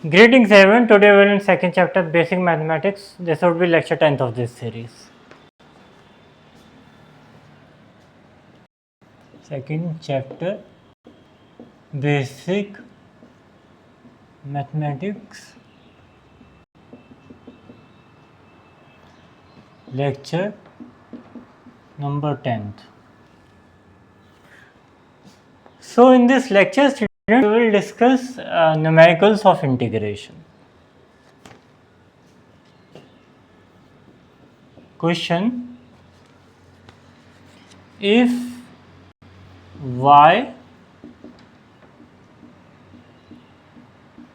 Greetings everyone, today we are in second chapter basic mathematics. This would be lecture 10th of this series. Second chapter basic mathematics, lecture number 10th. So in this lecture students, we will discuss numericals of integration. Question: if y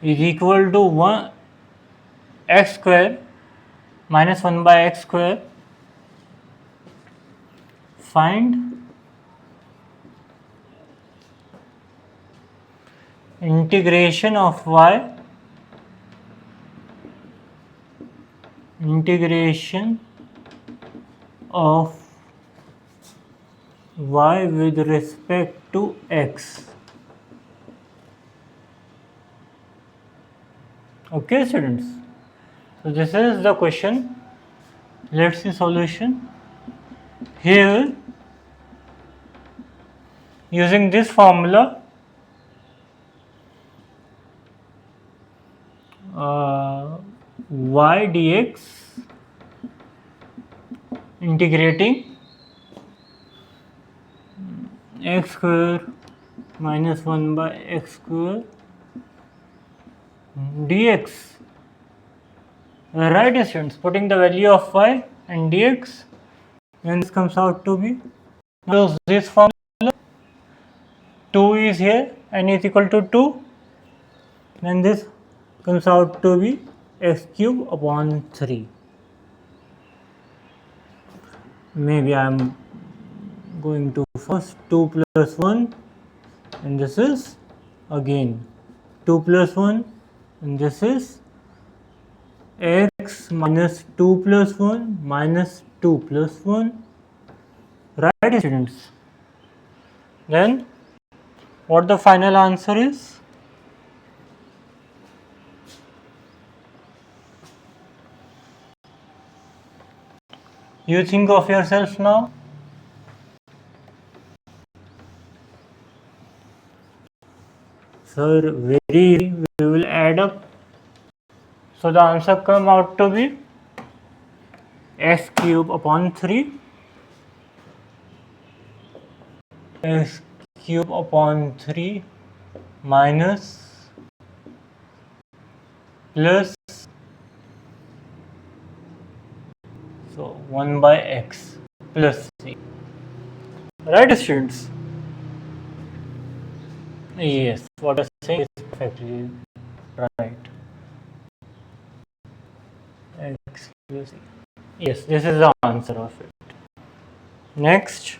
is equal to 1 x square minus 1 by x square, find integration of y with respect to x. Okay students, so this is the question. Let's see solution. Here using this formula, y dx integrating x square minus 1 by x square dx. Right students, putting the value of y and dx, and this comes out to be, now this formula 2 is here, n is equal to 2, then this comes out to be x cube upon 3. Maybe I am going to first 2 plus 1, and this is again 2 plus 1, and this is x minus 2 plus 1 minus 2 plus 1. Right students? Then what the final answer is? You think of yourself now. Sir, very easy. We will add up. So the answer come out to be x cube upon 3. X cube upon 3 minus plus, so 1 by x plus 3. Right students? Yes, what I say is perfectly right. X plus 3. Yes, this is the answer of it. Next.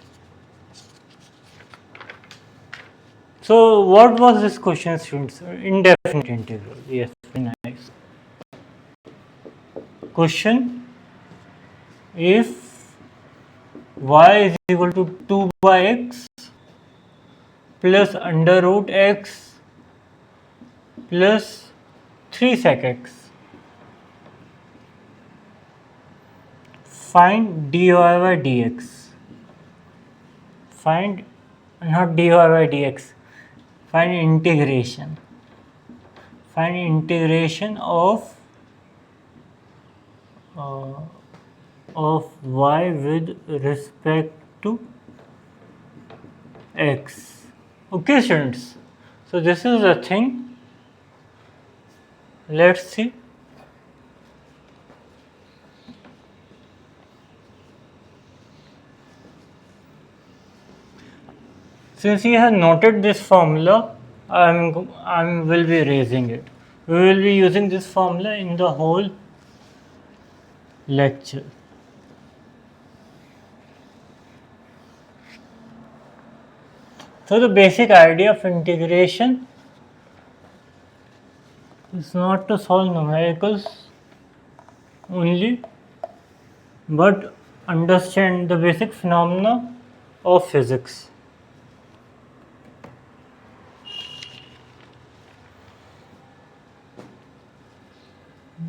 So what was this question students? Indefinite integral. Yes, very nice. Question: if y is equal to 2 by x plus under root x plus 3 sec x, find dy by dx. Find, not dy by dx, find integration. Find integration of y with respect to x. Okay students, so this is the thing. Let's see. Since you have noted this formula, I will be raising it. We will be using this formula in the whole lecture. So the basic idea of integration is not to solve numericals only, but understand the basic phenomena of physics.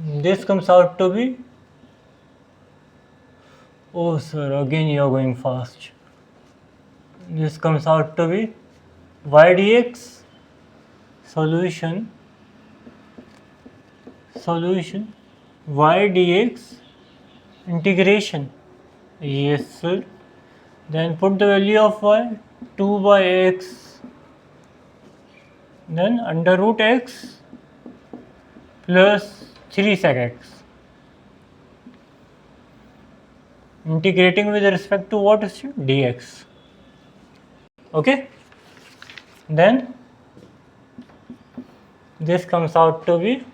This comes out to be, oh sir, again you are going fast. This comes out to be y dx solution y dx integration. Yes sir. Then put the value of y, 2 by x, then under root x plus 3 sec x. Integrating with respect to what is dx. Okay. Then this comes out to be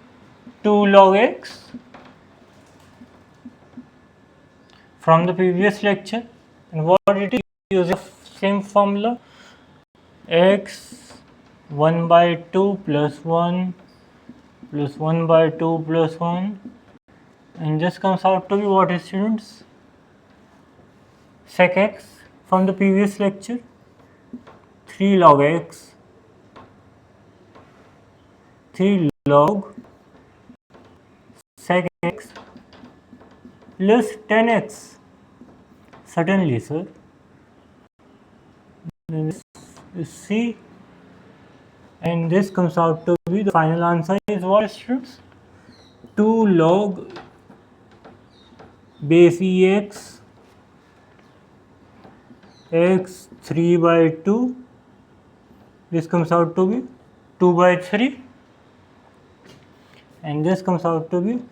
2 log x from the previous lecture, and what it is, using same formula, x 1 by 2 plus 1 plus 1 by 2 plus 1, and this comes out to be what is, students? Sec x from the previous lecture, 3 log x, 3 log sec x plus 10x. Certainly sir. This is C, and this comes out to be, the final answer is what, students? 2 log base ex x 3 by 2. This comes out to be 2 by 3, and this comes out to be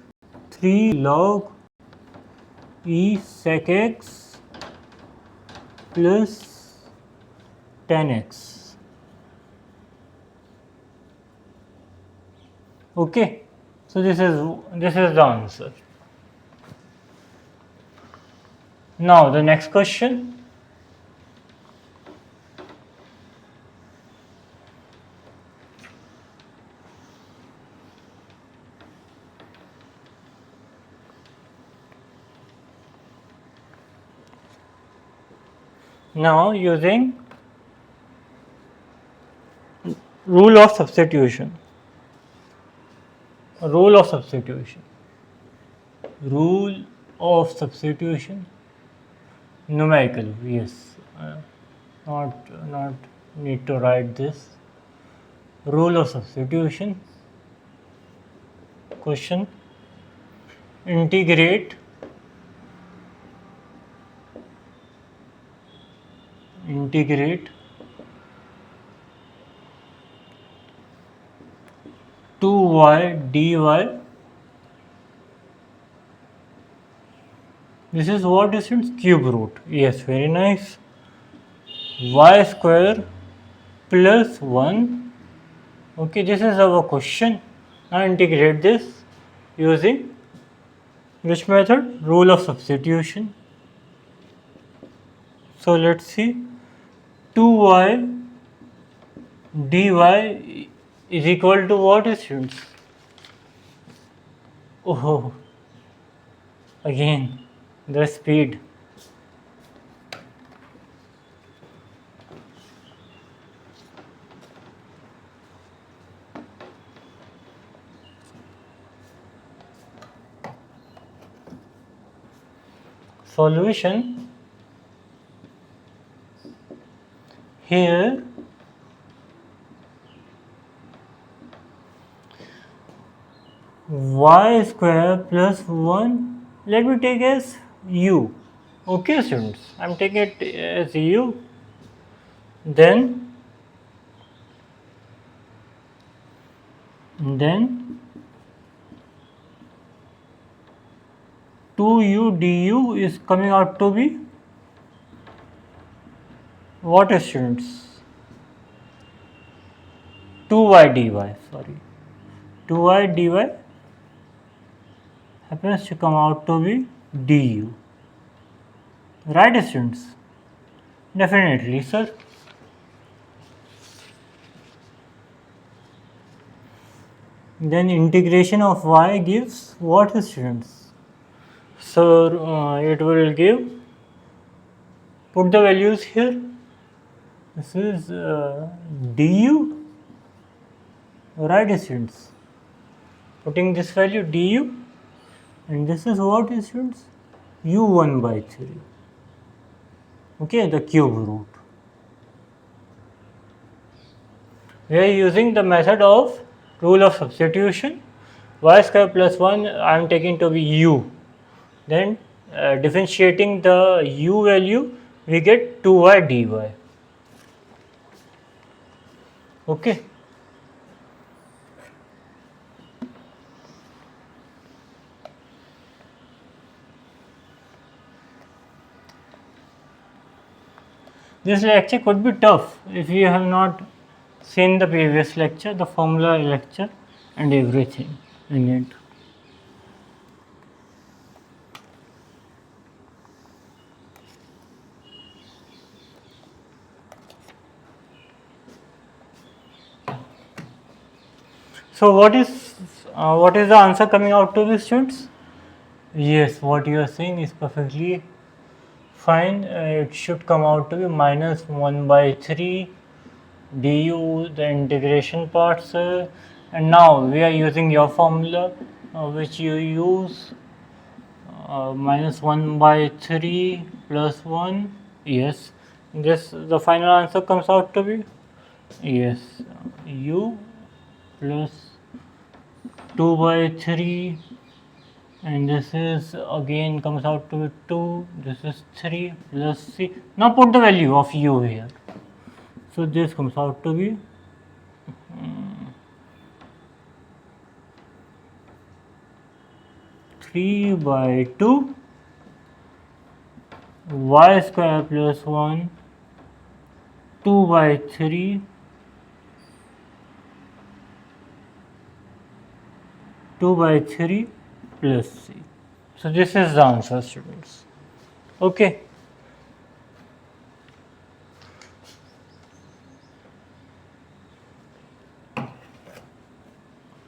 3 log e sec x plus 10x. Okay, so this is the answer. Now the next question. Now using rule of substitution. Rule of substitution. Numerical. Yes. Not need to write this. Rule of substitution. Question. Integrate 2y dy. This is what is its cube root. Yes, very nice. Y square plus 1. Okay, this is our question. Now integrate this using which method? Rule of substitution. So let's see. 2y dy is equal to what, students? Oh, again the speed. Solution. Here y square plus 1, let me take as u. Okay students, I am taking it as u. Then 2u du is coming out to be what, students? 2y dy, sorry. 2y dy happens to come out to be du. Right, students? Definitely, sir. Then integration of y gives what, students? So it will give, put the values here. This is du. Right, students? Putting this value du. and this is what is students? u1 by 3. Okay, the cube root. We are using the method of rule of substitution. Y square plus 1 I am taking to be u. Then differentiating the u value, we get 2y dy. Okay. This lecture could be tough if you have not seen the previous lecture, the formula lecture and everything in it. So what is the answer coming out to be, students? Yes, what you are saying is perfectly fine. It should come out to be minus 1 by 3 du, the integration parts, and now we are using your formula which you use, minus 1 by 3 plus 1. Yes, this the final answer comes out to be, yes, u plus 2 by 3, and this is again comes out to be 2, this is 3 plus c. Now put the value of u here. So this comes out to be 3 by 2 y square plus 1 2 by 3 2 by 3 plus c. So this is the answer, students. Okay.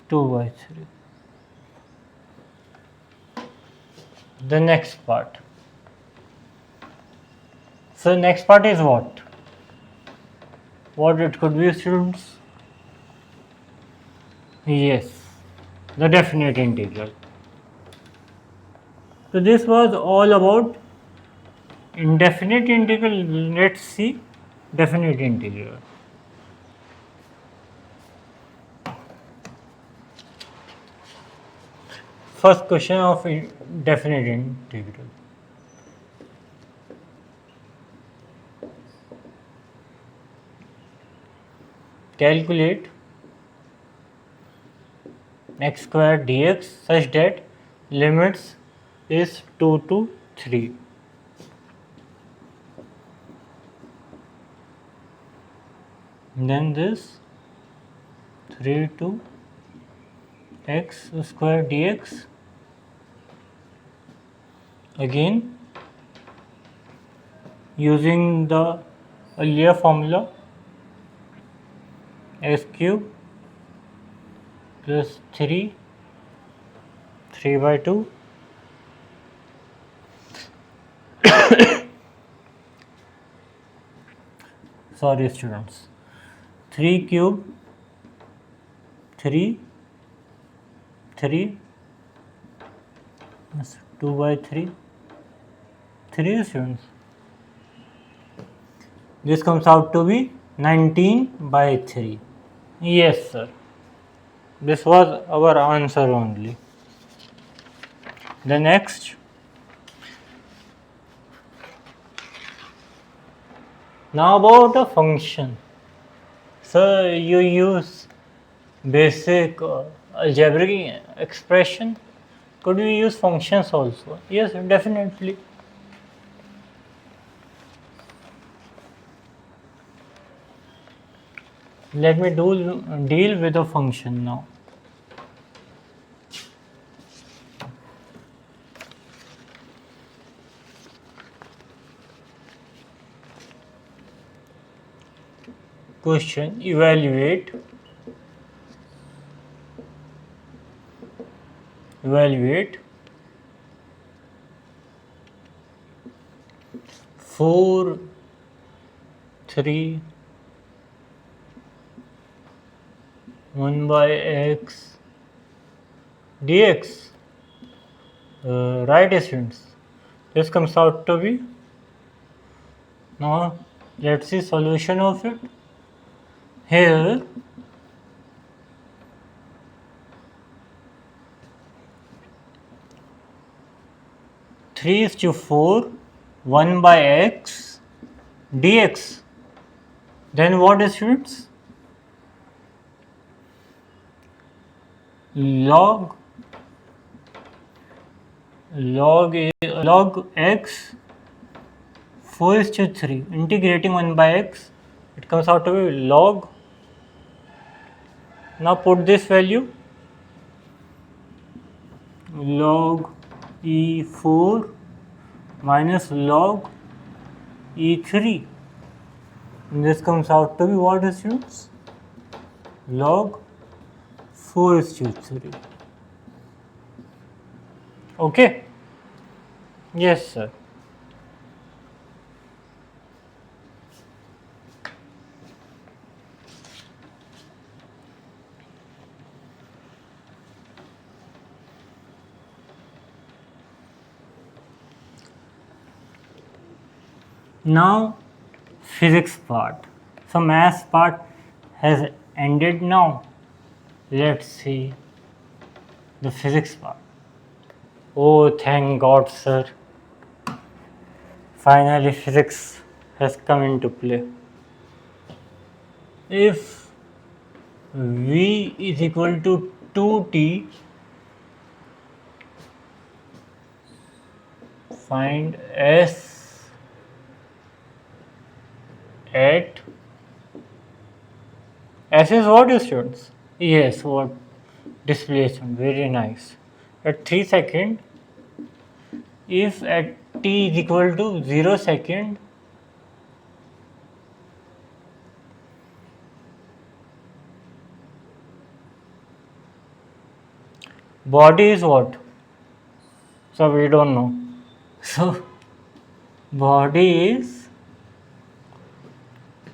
Two by 3. The next part. So next part is what? What it could be, students? Yes, the definite integral. So this was all about indefinite integral. Let's see definite integral. First question of definite integral. Calculate x square dx such that limits is 2 to 3. Then this 3 to x square dx, again using the earlier formula, x cube plus 3 by 2 sorry students, 3 cube 3 2 by 3 students. This comes out to be 19 by 3. Yes sir, this was our answer only. The next, now about a function. So you use basic algebraic expression. Could we use functions also? Yes, definitely. Let me deal with a function now. Question: evaluate 4 3 1 by x dx. Right, students. This comes out to be. Now let's see solution of it. Here 3:4 1 by x dx. Then what is students? Log x 4:3 integrating 1 by x, it comes out to be log. Now put this value log e4 minus log e3, and this comes out to be what is students? Log 4:3. Okay. Yes, sir. Now physics part. So maths part has ended now. Let's see the physics part. Oh, thank God, sir. Finally physics has come into play. If V is equal to 2t, find S at S is what, students? Yes, what? Displacement. Very nice. At 3 second, if at t is equal to 0 second, body is what? So we don't know. So body is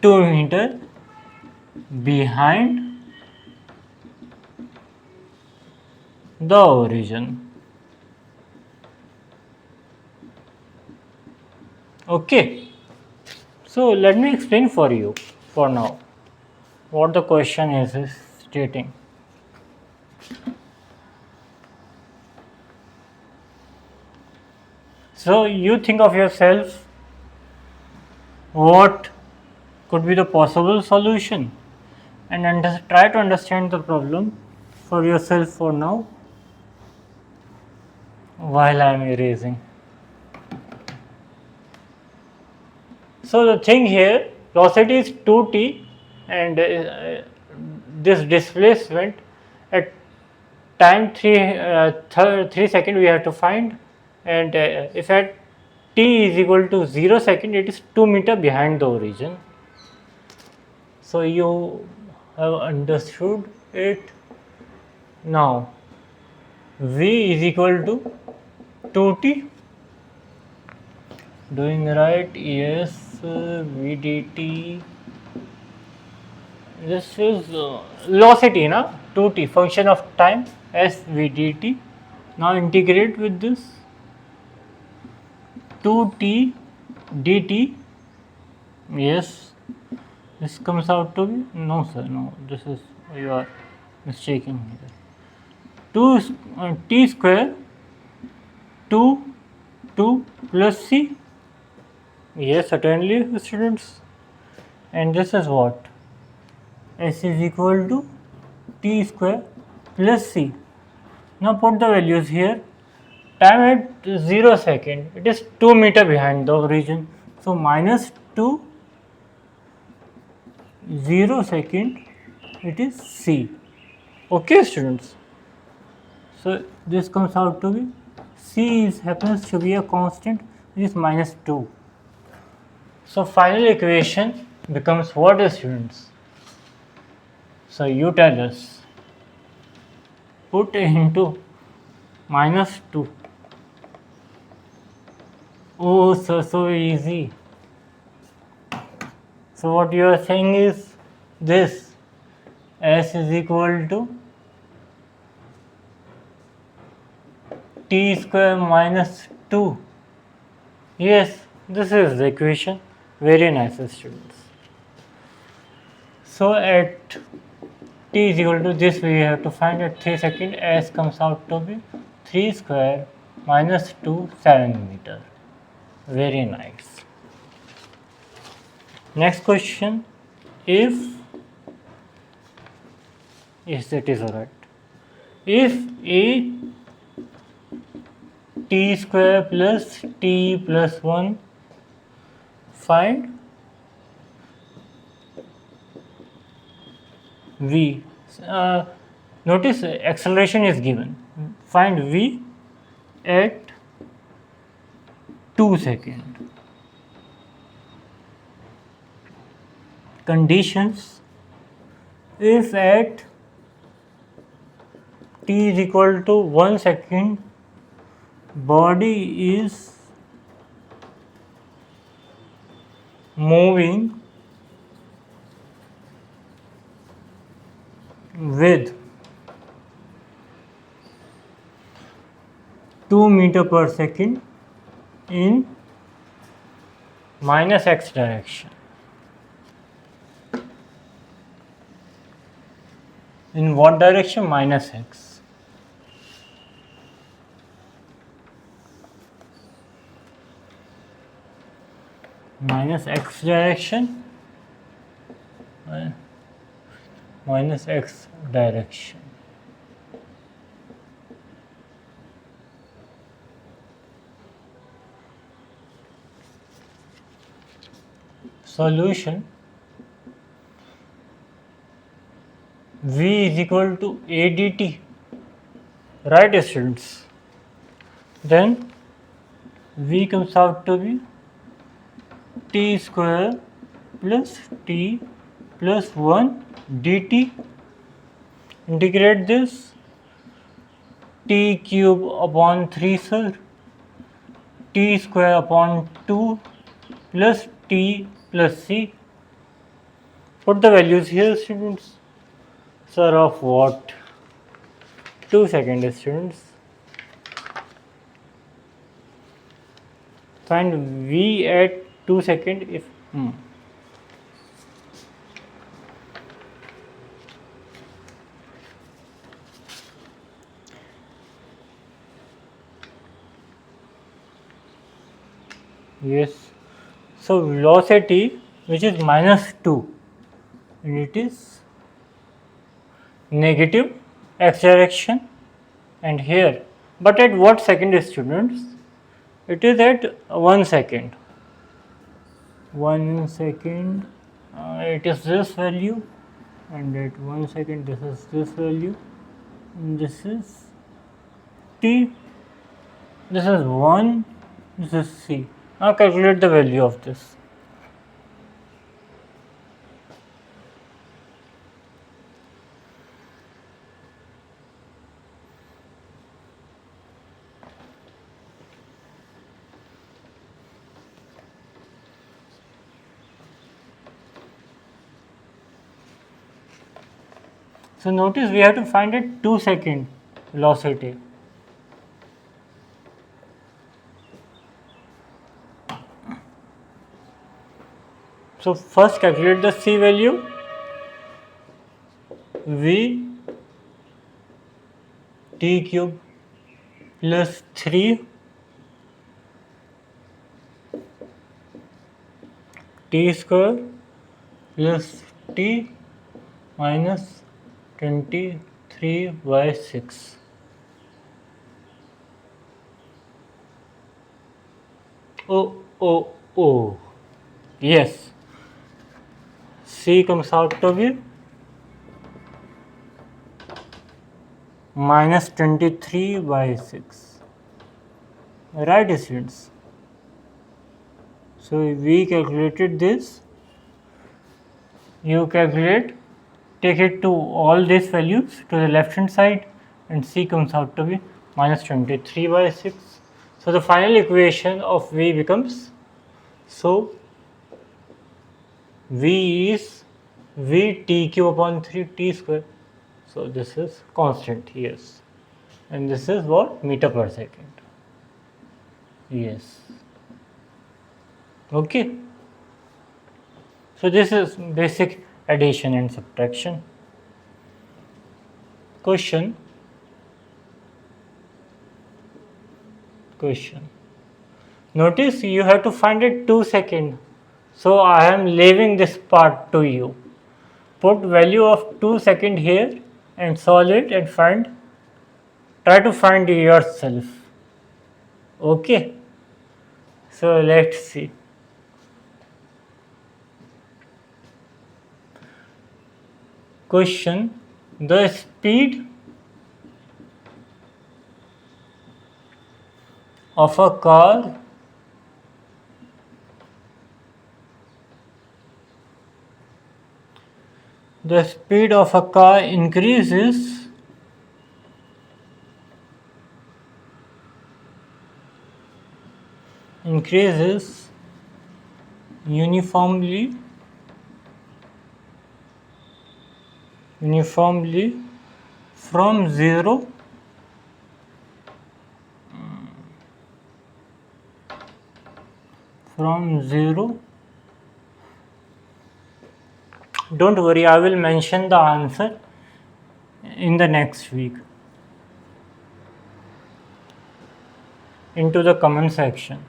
2 meter behind the origin. Okay. So let me explain for you for now what the question is stating. So you think of yourself what could be the possible solution and try to understand the problem for yourself for now while I am erasing. So the thing here, velocity is 2t and this displacement at time 3 second we have to find, and if at t is equal to 0 second, it is 2 meter behind the origin. So you have understood it. Now v is equal to 2t. Doing right? Yes. V dt. This is velocity, na? 2t, function of time, s v dt. Now integrate with this 2t dt. Yes, this comes out to be, no sir, no, this is, you are mistaking here. 2 t square 2 plus c. Yes, certainly, students. And this is what? S is equal to t square plus c. Now put the values here. Time at 0 second, it is 2 meter behind the origin. So minus 2, 0 second, it is c. Okay, students. So this comes out to be c happens to be a constant, which is minus 2. So final equation becomes what, students? So you tell us. Put into minus 2. Oh, so easy. So what you are saying is this, s is equal to t square minus 2. Yes, this is the equation. Very nice, students. So at t is equal to this, we have to find at 3 seconds. S comes out to be 3 square minus 2 7 meter. Very nice. Next question, if yes, that is alright. If a t square plus t plus 1, find v. Notice acceleration is given. Find v at 2 seconds. Conditions, if at t is equal to 1 second, body is moving with 2 meter per second in minus x direction. In what direction? Minus x. Minus x direction. Minus x direction. Solution, v is equal to a dt, right students? Then v comes out to be t square plus t plus 1 dt. Integrate this, t cube upon 3 sir, t square upon 2 plus t plus c. Put the values here, students. Sir, of what? 2 seconds, students. Find v at 2 seconds. If yes, so velocity, which is minus 2, and it is negative x direction, and here, but at what second, students? It is at 1 second. 1 second, it is this value, and at 1 second this is this value, and this is t, this is 1, this is c. Now calculate the value of this. So notice we have to find at 2 second velocity. So first calculate the c value, v t cube plus 3 t square plus t minus 23 by 6. Oh, yes, c comes out to be minus 23 by 6, right students? So we calculated this. You calculate, take it to all these values to the left hand side, and c comes out to be minus 23 by 6. So the final equation of v becomes, so v is v t cube upon 3 t square. So this is constant, yes. and this is what? Meter per second. Yes. Okay. So this is basic addition and subtraction. Question. Notice you have to find it 2 seconds. So I am leaving this part to you. Put value of 2 seconds here and solve it and try to find yourself. Okay. So let's see. Question. The speed of a car increases uniformly from 0 Don't worry, I will mention the answer in the next week into the comment section.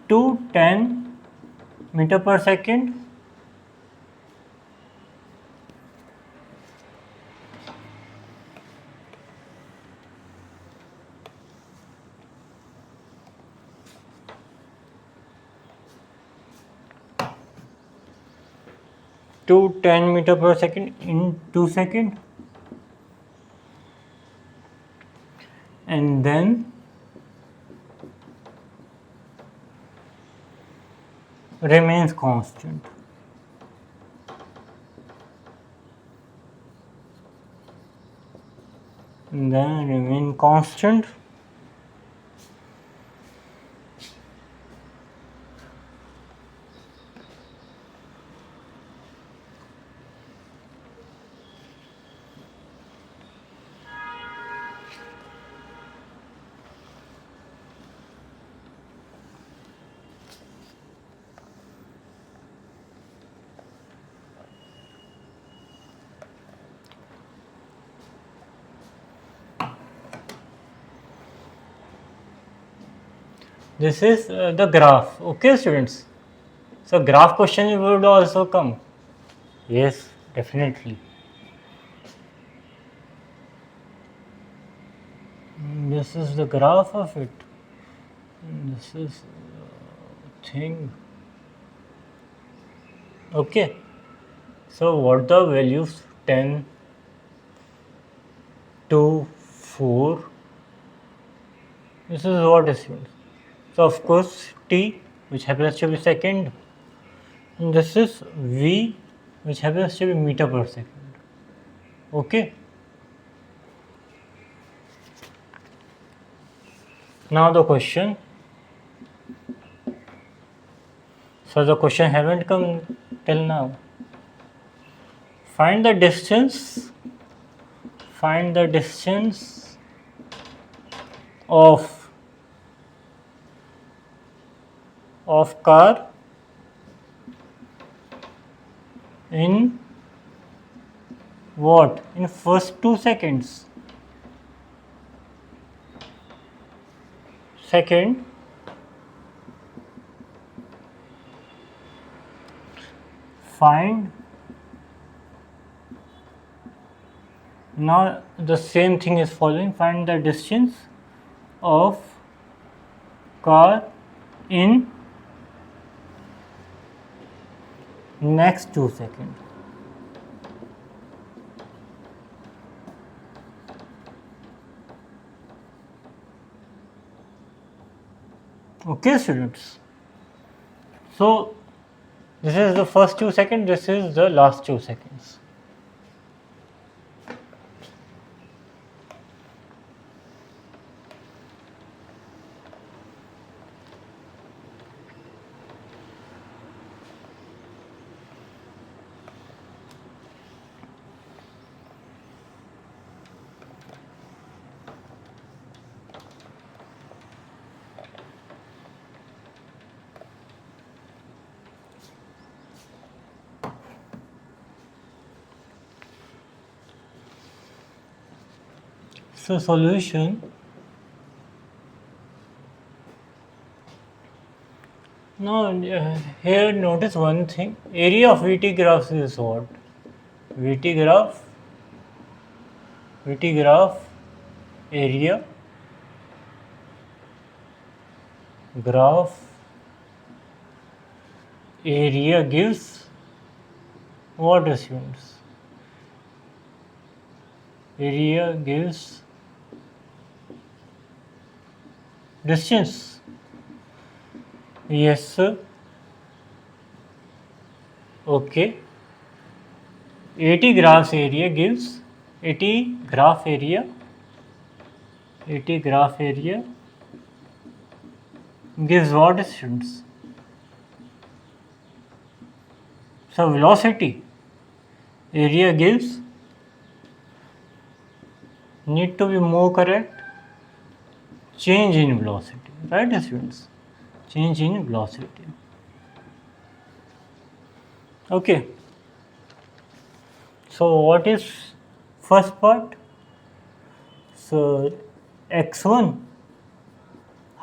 To 10 meter per second in 2 seconds, and then remains constant. This is the graph. Okay, students. So graph question would also come. Yes, definitely. This is the graph of it. This is thing. Okay. So what the values? 10 to 4. This is what is students. So of course t, which happens to be second, and this is v, which happens to be meter per second. Okay. Now the question. So the question haven't come till now. Find the distance of car in what? In first 2 seconds. Second, find, now the same thing is following, find the distance of car in next 2 seconds. Okay, students. So this is the first 2 seconds, this is the last 2 seconds. So solution. Now here notice one thing. Area of VT graphs is what? VT graph area graph area gives what, students? Area gives distance. Yes, sir. Okay. AT graph area gives AT graph area gives what, students? So velocity area gives, need to be more correct, change in velocity, right, students? Change in velocity. Okay. So what is first part? So x1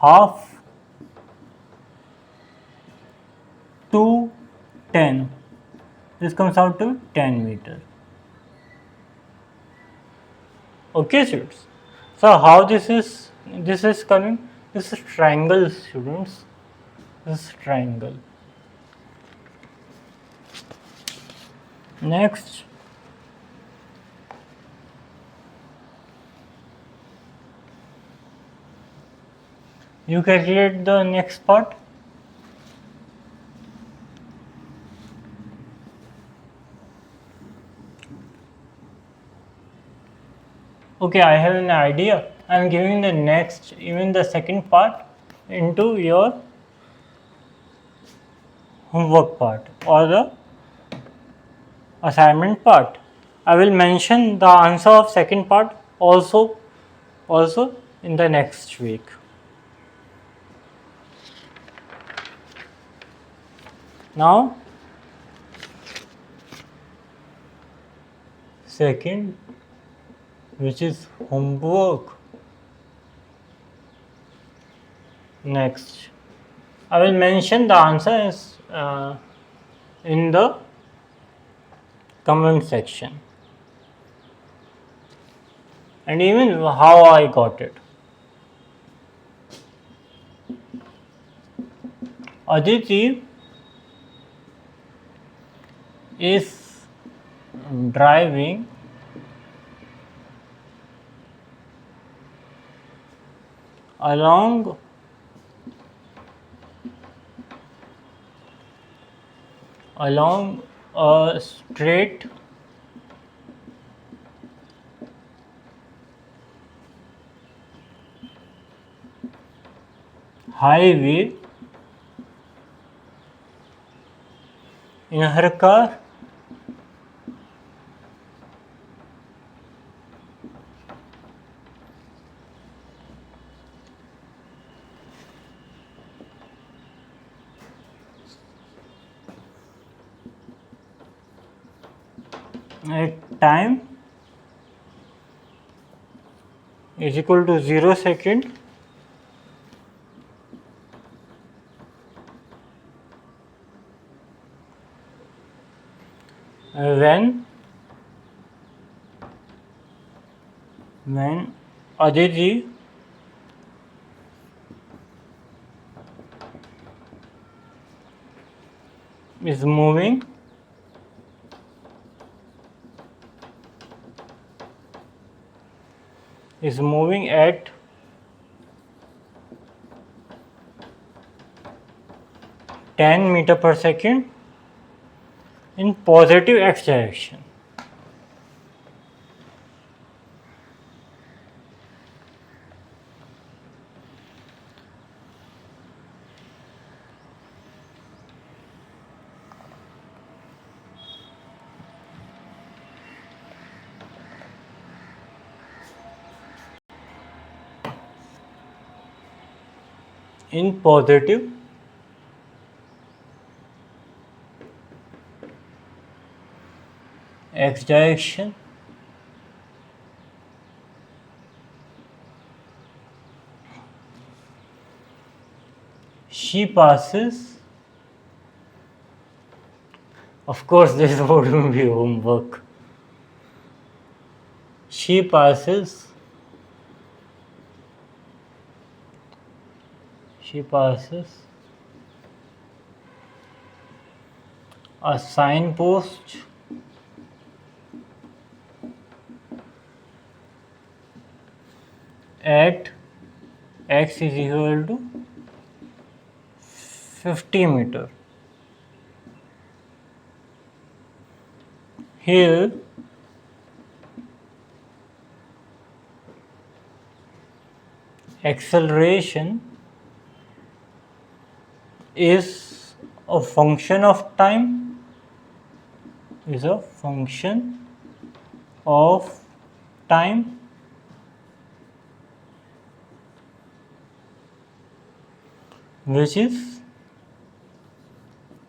half to 10. This comes out to 10 meter. Okay, students. So how this is coming? This is triangle, students. This is triangle. Next, you calculate the next part. Okay, I have an idea. I am giving the next, even the second part into your homework part or the assignment part. I will mention the answer of second part also in the next week. Now, second, which is homework. Next, I will mention the answers in the comment section, and even how I got it. Aditi is driving along a straight highway in her car. At time is equal to 0 second when Aditi is moving at 10 meter per second in positive x direction. In positive x direction she passes, of course this wouldn't be homework, she passes a signpost at x is equal to 50 meter. Here acceleration is a function of time, which is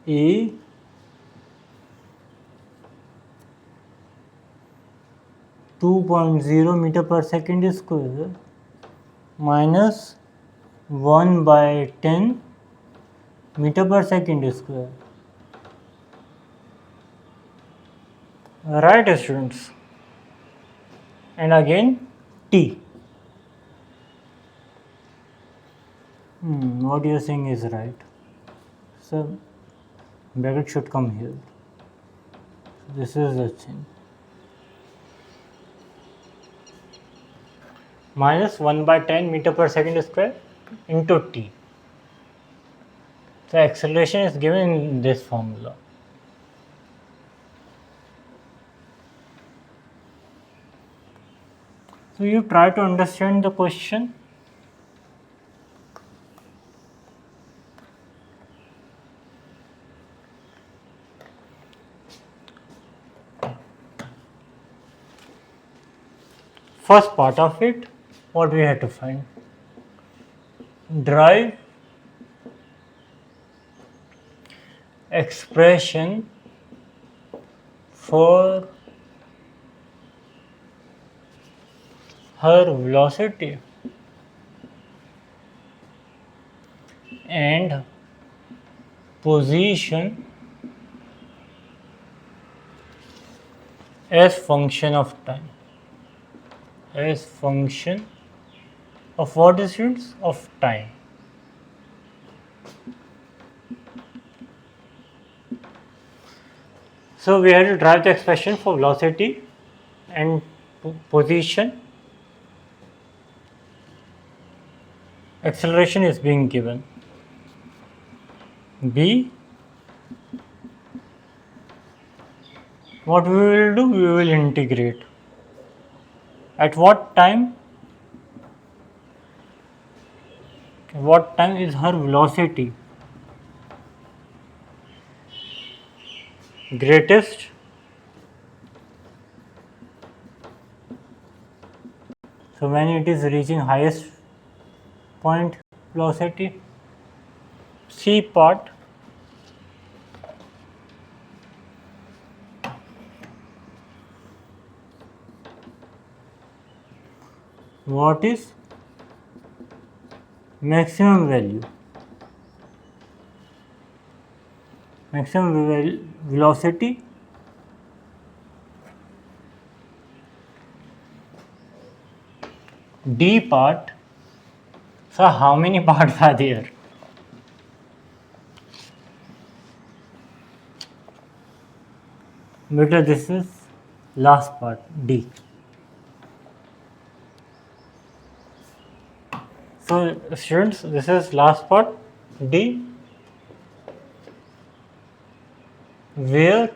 a 2.0 meter per second square minus 1 by 10 meter per second square. Right, students? And again t. What you are saying is right. So bracket should come here. This is the thing. Minus 1 by 10 meter per second square into t. So acceleration is given in this formula. So you try to understand the question. First part of it, what we have to find? Derive expression for her velocity and position as function of time. As function of what, students? Of time. So we have to derive the expression for velocity and position. Acceleration is being given. B. What we will do? We will integrate. At what time? What time is her velocity greatest? So when it is reaching highest point velocity. C part, what is maximum value? Maximum velocity D part. So how many parts are there? Beta, this is last part D. So students, this is last part D, where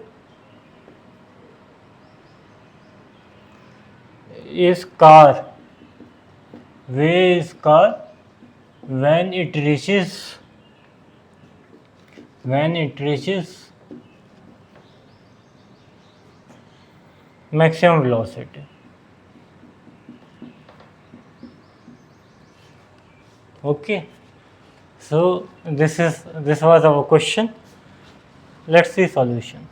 is car? Where is car when it reaches maximum velocity? Okay, so this was our question. Let's see solution.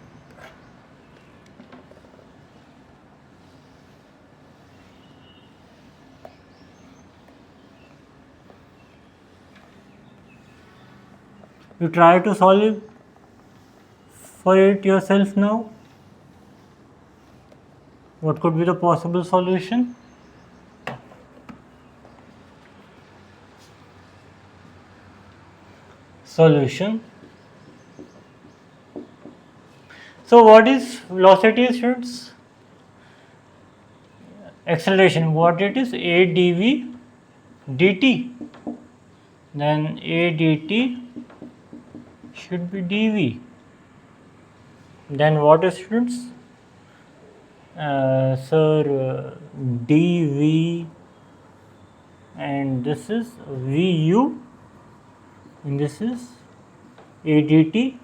You try to solve for it yourself now. What could be the possible solution? Solution. So what is velocity, students? Acceleration. What it is? A dv dt. Then a dt should be dv. Then what is, students? Sir, dv, and this is vu, and this is a dt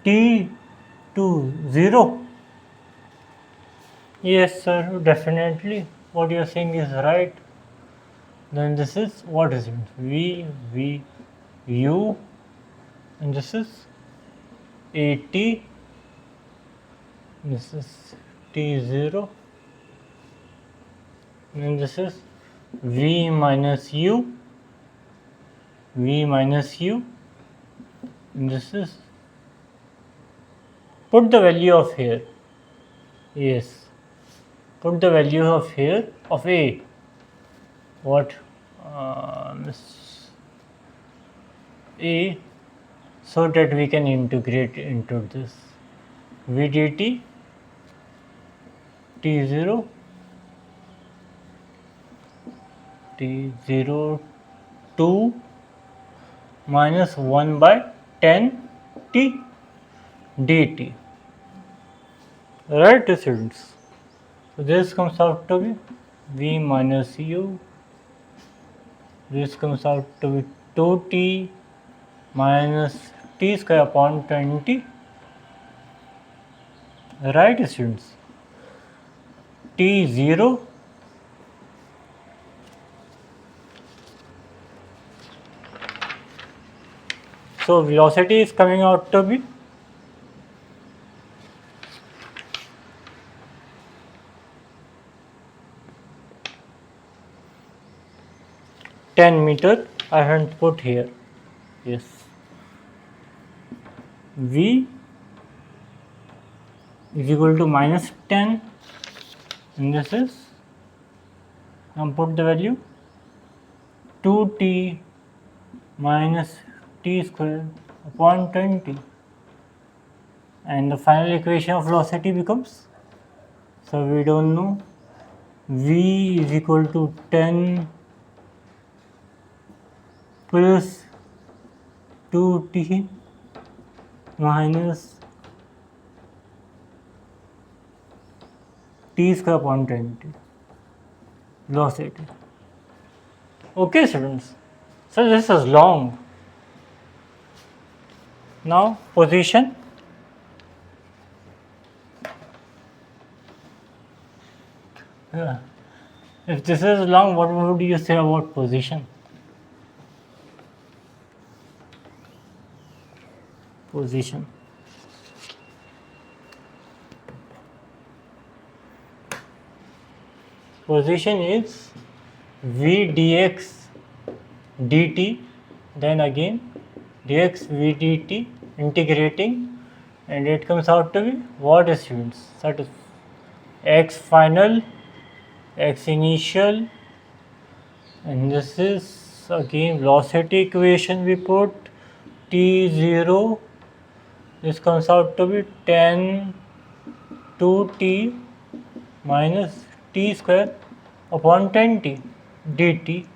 t to 0. Yes, sir, definitely. What you are saying is right. Then this is, what is it? V, U, and this is AT, this is T0, and this is V minus U, and this is, put the value of here, yes, put the value of here of A, what, A, so that we can integrate into this V dt T0 2 minus 1 by 10 t dt. Right, students? So this comes out to be V minus U. This comes out to be 2t minus t square upon 20. Right, students? T0 so velocity is coming out to be 10 meter. I haven't put here. Yes. V is equal to minus 10, and this is, now put the value 2t minus t square upon 20, and the final equation of velocity becomes, so we don't know, V is equal to 10 plus 2t minus t square upon 20 velocity. Okay, students, so this is long. Now position. If this is long, what would you say about position? Position. Position is V dx dt, then again dx V dt integrating, and it comes out to be what, students? That is x final, x initial, and this is again velocity equation we put t0, this comes out to be 10 2t minus t square upon 20 dt.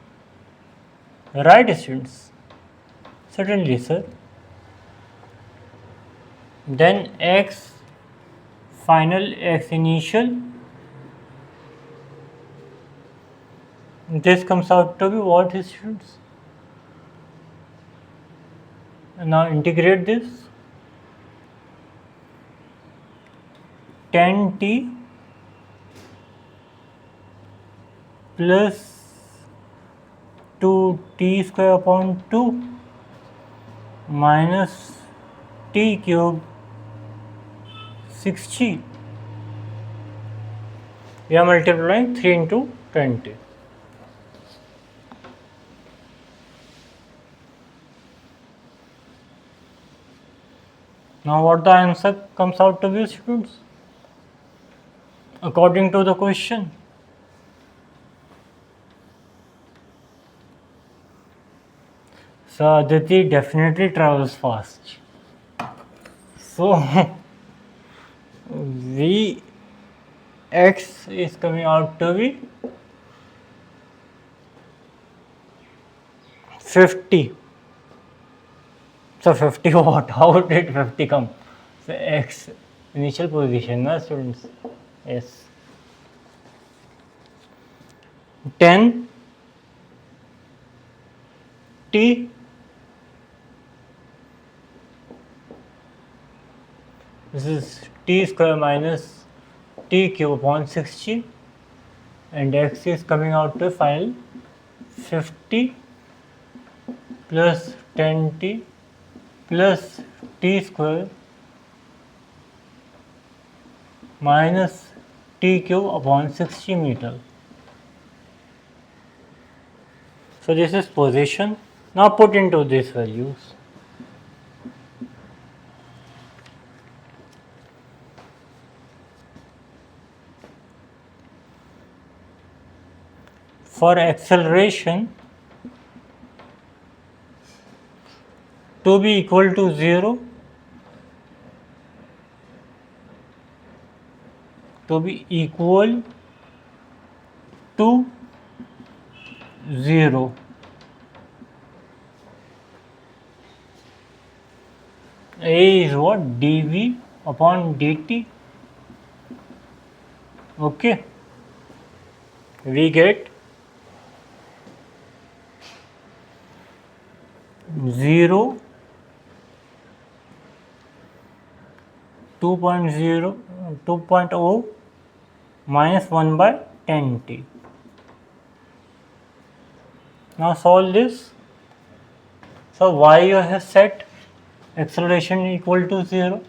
Right, students? Certainly, sir. Then x final, x initial, this comes out to be what, students? Now integrate this, 10t plus 2t square upon 2 minus t cube 6g. We are multiplying 3 into 20. Now what the answer comes out to be, students? According to the question. So Aditi definitely travels fast. So Vx is coming out to be 50. So 50 what? How did 50 come? So x initial position, na students? Yes. 10 t this is t square minus t cube upon 60 and x is coming out to final 50 plus 10t plus t square minus t cube upon 60 meter. So this is position. Now put into these values. For acceleration to be equal to 0, to be equal to 0, A is what? dv upon dt. Okay, we get 0, 2.0, 2.0 minus 1 by 10t. Now solve this. So why you have set acceleration equal to 0?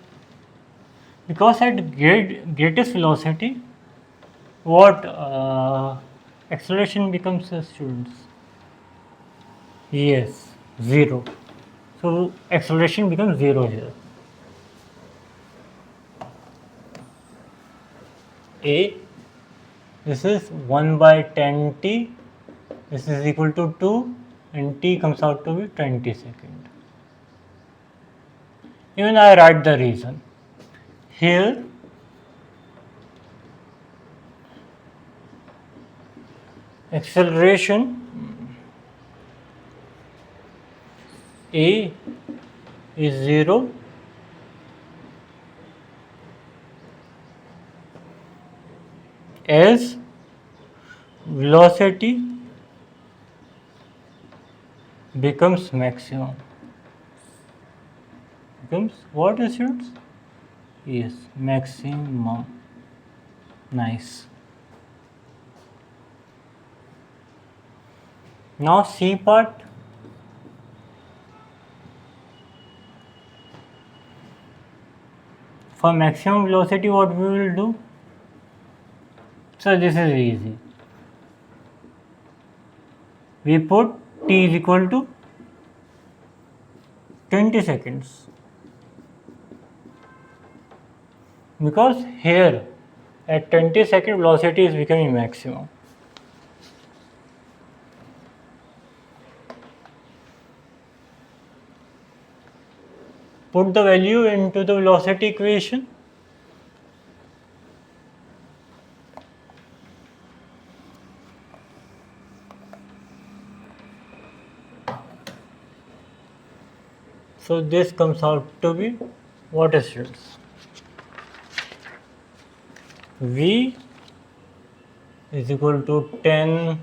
Because at greatest velocity, what acceleration becomes, students? Yes, 0. So acceleration becomes 0 here. A, this is 1 by 10t, this is equal to 2 and t comes out to be 20 seconds. Even I write the reason. Here acceleration A is 0 as velocity becomes maximum. Becomes what, students? Yes, maximum. Nice. Now C part. For maximum velocity, what we will do? So this is easy. We put t is equal to 20 seconds. Because here at 20 second velocity is becoming maximum. Put the value into the velocity equation. So this comes out to be what, students? V is equal to 10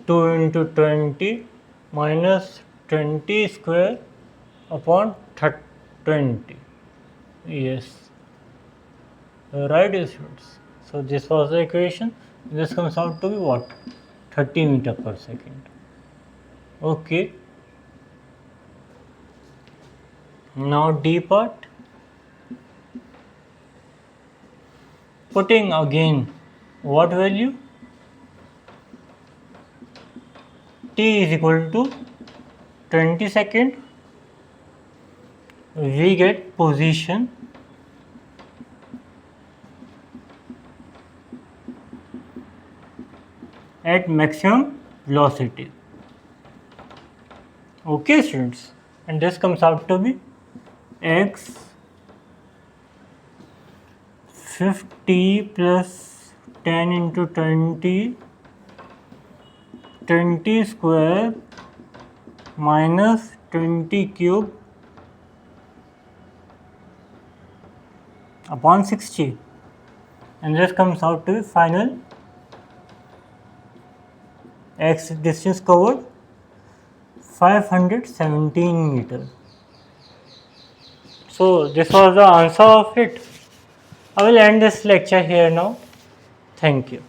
2 into 20 minus 20 square upon 20. Yes, right, students. So this was the equation. This comes out to be what? 30 meter per second. Okay. Now D part. Putting again what value? T is equal to 20 second we get position at maximum velocity. Okay students, and this comes out to be x 50 plus 10 into 20 square minus 20 cube upon 60, and this comes out to be final x distance covered 517 meters. So this was the answer of it. I will end this lecture here now. Thank you.